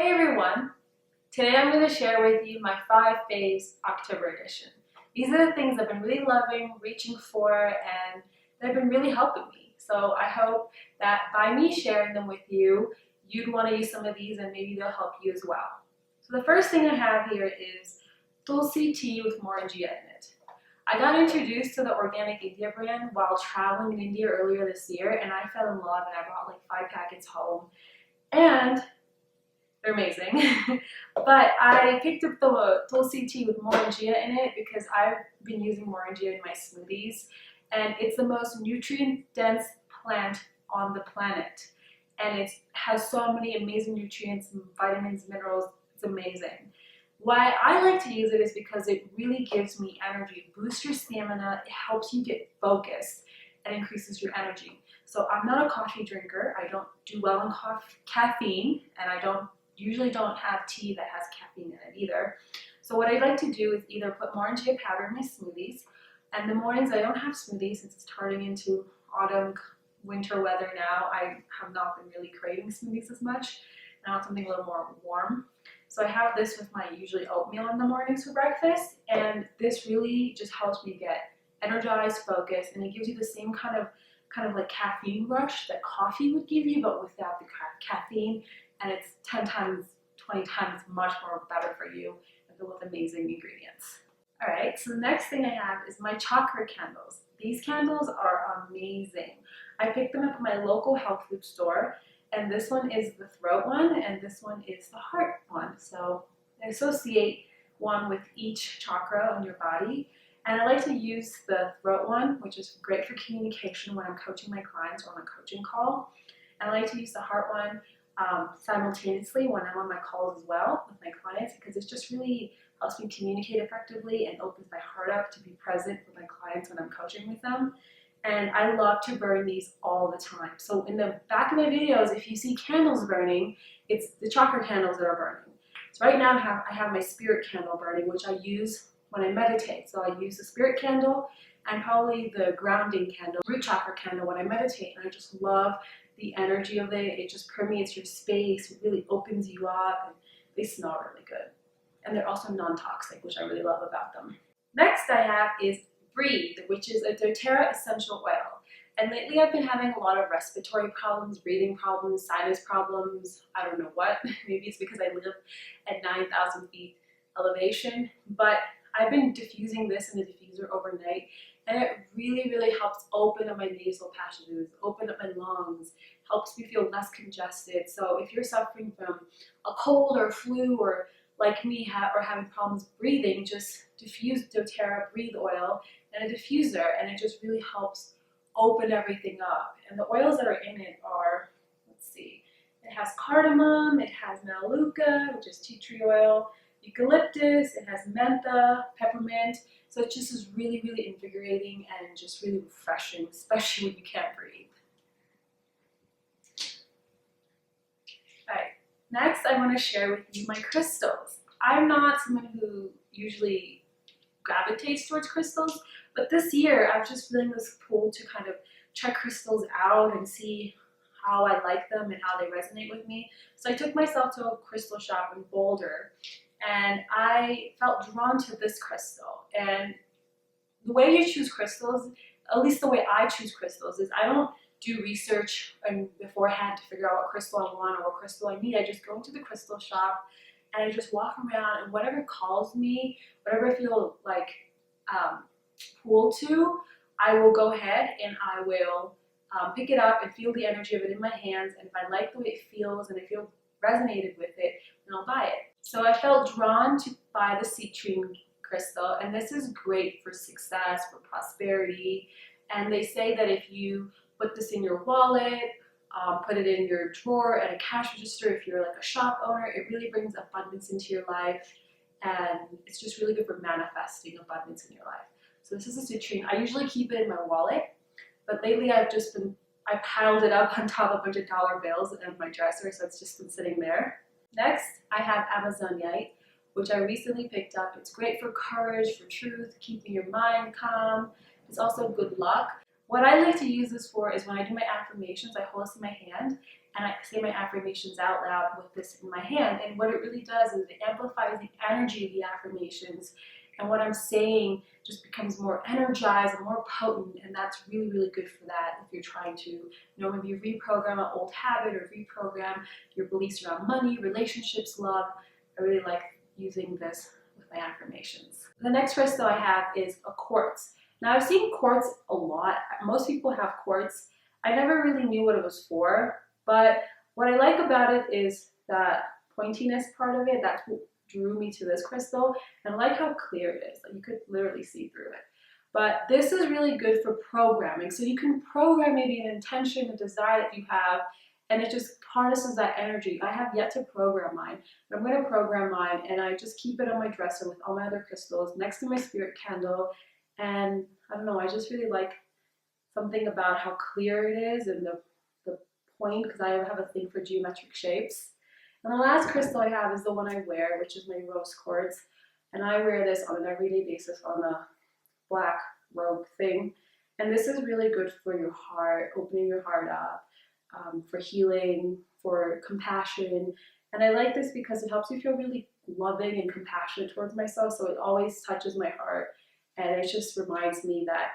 Hey everyone! Today I'm going to share with you my 5 Faves October edition. These are the things I've been really loving, reaching for, and they've been really helping me. So I hope that by me sharing them with you, you'd want to use some of these and maybe they'll help you as well. So the first thing I have here is Tulsi Tea with moringa in it. I got introduced to the Organic India brand while traveling in India earlier this year, and I fell in love and I brought like 5 packets home. And they're amazing. But I picked up the Tulsi tea with moringa in it because I've been using moringa in my smoothies, and it's the most nutrient-dense plant on the planet. And it has so many amazing nutrients, vitamins, minerals. It's amazing. Why I like to use it is because it really gives me energy, boosts your stamina, it helps you get focused, and increases your energy. So I'm not a coffee drinker. I don't do well on caffeine, and I usually don't have tea that has caffeine in it either. So what I like to do is either put moringa powder in my smoothies, and the mornings I don't have smoothies since it's turning into autumn, winter weather now. I have not been really craving smoothies as much, and I want something a little more warm. So I have this with my usually oatmeal in the mornings for breakfast, and this really just helps me get energized, focused, and it gives you the same kind of like caffeine rush that coffee would give you, but without the caffeine, and it's 10 times, 20 times much more better for you and filled with amazing ingredients. Alright, so the next thing I have is my Chakra Candles. These candles are amazing. I picked them up at my local health food store, and this one is the throat one, and this one is the heart one. So I associate one with each chakra on your body. And I like to use the throat one, which is great for communication when I'm coaching my clients or on a coaching call. And I like to use the heart one simultaneously when I'm on my calls as well with my clients, because it just really helps me communicate effectively and opens my heart up to be present with my clients when I'm coaching with them. And I love to burn these all the time. So in the back of my videos, if you see candles burning, it's the chakra candles that are burning. So right now I have my spirit candle burning, which I use when I meditate. So I use the spirit candle and probably the grounding candle, root chakra candle when I meditate. And I just love the energy of it. It just permeates your space. It really opens you up, and they smell really good. And they're also non-toxic, which I really love about them. Next I have is Breathe, which is a doTERRA essential oil. And lately I've been having a lot of respiratory problems, breathing problems, sinus problems, I don't know what. Maybe it's because I live at 9,000 feet elevation, but I've been diffusing this in the diffuser overnight, and it really, really helps open up my nasal passages, open up my lungs, helps me feel less congested. So if you're suffering from a cold or flu, or like me, having problems breathing, just diffuse doTERRA Breathe oil in a diffuser, and it just really helps open everything up. And the oils that are in it are, let's see, it has cardamom, it has melaleuca, which is tea tree oil, eucalyptus, it has mentha, peppermint. So it just is really, really invigorating and just really refreshing, especially when you can't breathe. Alright, next I want to share with you my crystals. I'm not someone who usually gravitates towards crystals, but this year I'm just feeling this pull to kind of check crystals out and see how I like them and how they resonate with me. So I took myself to a crystal shop in Boulder, and I felt drawn to this crystal. And the way you choose crystals, at least the way I choose crystals, is I don't do research beforehand to figure out what crystal I want or what crystal I need. I just go into the crystal shop and I just walk around, and whatever calls me, whatever I feel like pulled to, I will go ahead and I will pick it up and feel the energy of it in my hands. And if I like the way it feels and I feel resonated with it, then I'll buy it. So I felt drawn to buy the citrine crystal, and this is great for success, for prosperity. And they say that if you put this in your wallet, put it in your drawer at a cash register, if you're like a shop owner, it really brings abundance into your life, and it's just really good for manifesting abundance in your life. So this is a citrine. I usually keep it in my wallet, but lately I piled it up on top of a bunch of dollar bills in my dresser, so it's just been sitting there. Next, I have Amazonite, which I recently picked up. It's great for courage, for truth, keeping your mind calm. It's also good luck. What I like to use this for is when I do my affirmations, I hold this in my hand, and I say my affirmations out loud with this in my hand. And what it really does is it amplifies the energy of the affirmations, and what I'm saying just becomes more energized and more potent, and that's really, really good for that if you're trying to, maybe reprogram an old habit or reprogram your beliefs around money, relationships, love. I really like using this with my affirmations. The next crystal I have is a quartz. Now I've seen quartz a lot. Most people have quartz. I never really knew what it was for, but what I like about it is that pointiness part of it. That's what drew me to this crystal, and I like how clear it is. Like, you could literally see through it. But this is really good for programming. So you can program maybe an intention, a desire that you have, and it just harnesses that energy. I have yet to program mine, but I'm going to program mine, and I just keep it on my dresser with all my other crystals next to my spirit candle. And I don't know, I just really like something about how clear it is, and the point, because I have a thing for geometric shapes. And the last crystal I have is the one I wear, which is my rose quartz. And I wear this on an everyday basis on a black robe thing. And this is really good for your heart, opening your heart up, for healing, for compassion. And I like this because it helps me feel really loving and compassionate towards myself. So it always touches my heart. And it just reminds me that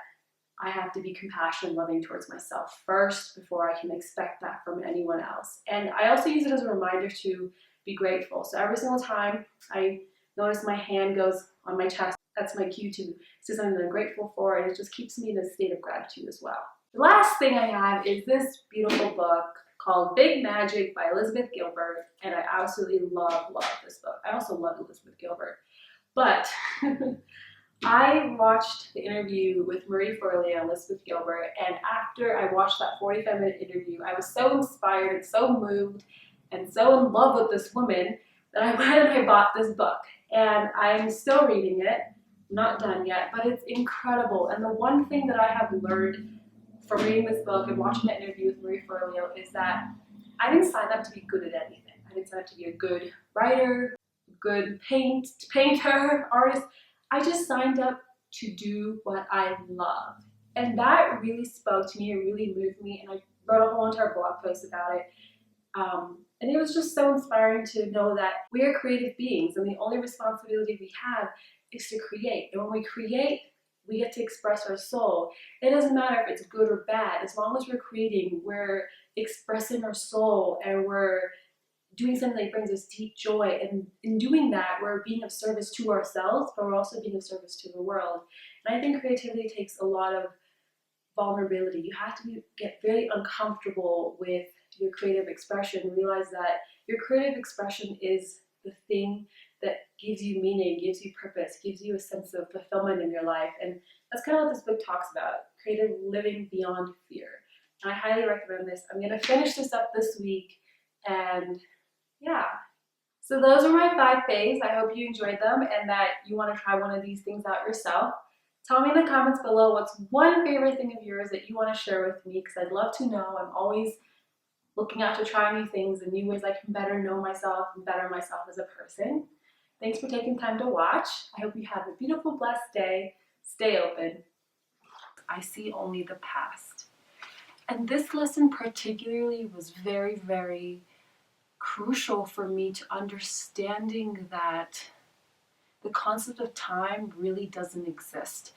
I have to be compassionate and loving towards myself first before I can expect that from anyone else. And I also use it as a reminder to be grateful. So every single time I notice my hand goes on my chest, that's my cue to say something that I'm grateful for, and it just keeps me in a state of gratitude as well. The last thing I have is this beautiful book called Big Magic by Elizabeth Gilbert, and I absolutely love this book. I also love Elizabeth Gilbert. But I watched the interview with Marie Forleo and Elizabeth Gilbert, and after I watched that 45-minute interview, I was so inspired and so moved and so in love with this woman that I went and I bought this book. And I'm still reading it, not done yet, but it's incredible. And the one thing that I have learned from reading this book and watching that interview with Marie Forleo is that I didn't sign up to be good at anything. I didn't sign up to be a good writer, good painter, artist. I just signed up to do what I love. And that really spoke to me, it really moved me, and I wrote a whole entire blog post about it. And it was just so inspiring to know that we are creative beings, and the only responsibility we have is to create. And when we create, we get to express our soul. It doesn't matter if it's good or bad. As long as we're creating, we're expressing our soul, and we're doing something that brings us deep joy. And in doing that, we're being of service to ourselves, but we're also being of service to the world. And I think creativity takes a lot of vulnerability. You have to get very uncomfortable with your creative expression, realize that your creative expression is the thing that gives you meaning, gives you purpose, gives you a sense of fulfillment in your life. And that's kind of what this book talks about, creative living beyond fear. And I highly recommend this. I'm going to finish this up this week, and yeah. So those are my 5 faves. I hope you enjoyed them and that you want to try one of these things out yourself. Tell me in the comments below what's one favorite thing of yours that you want to share with me, because I'd love to know. I'm always looking out to try new things and new ways I can better know myself and better myself as a person. Thanks for taking time to watch. I hope you have a beautiful, blessed day. Stay open. I see only the past. And this lesson particularly was very, very crucial for me to understanding that the concept of time really doesn't exist.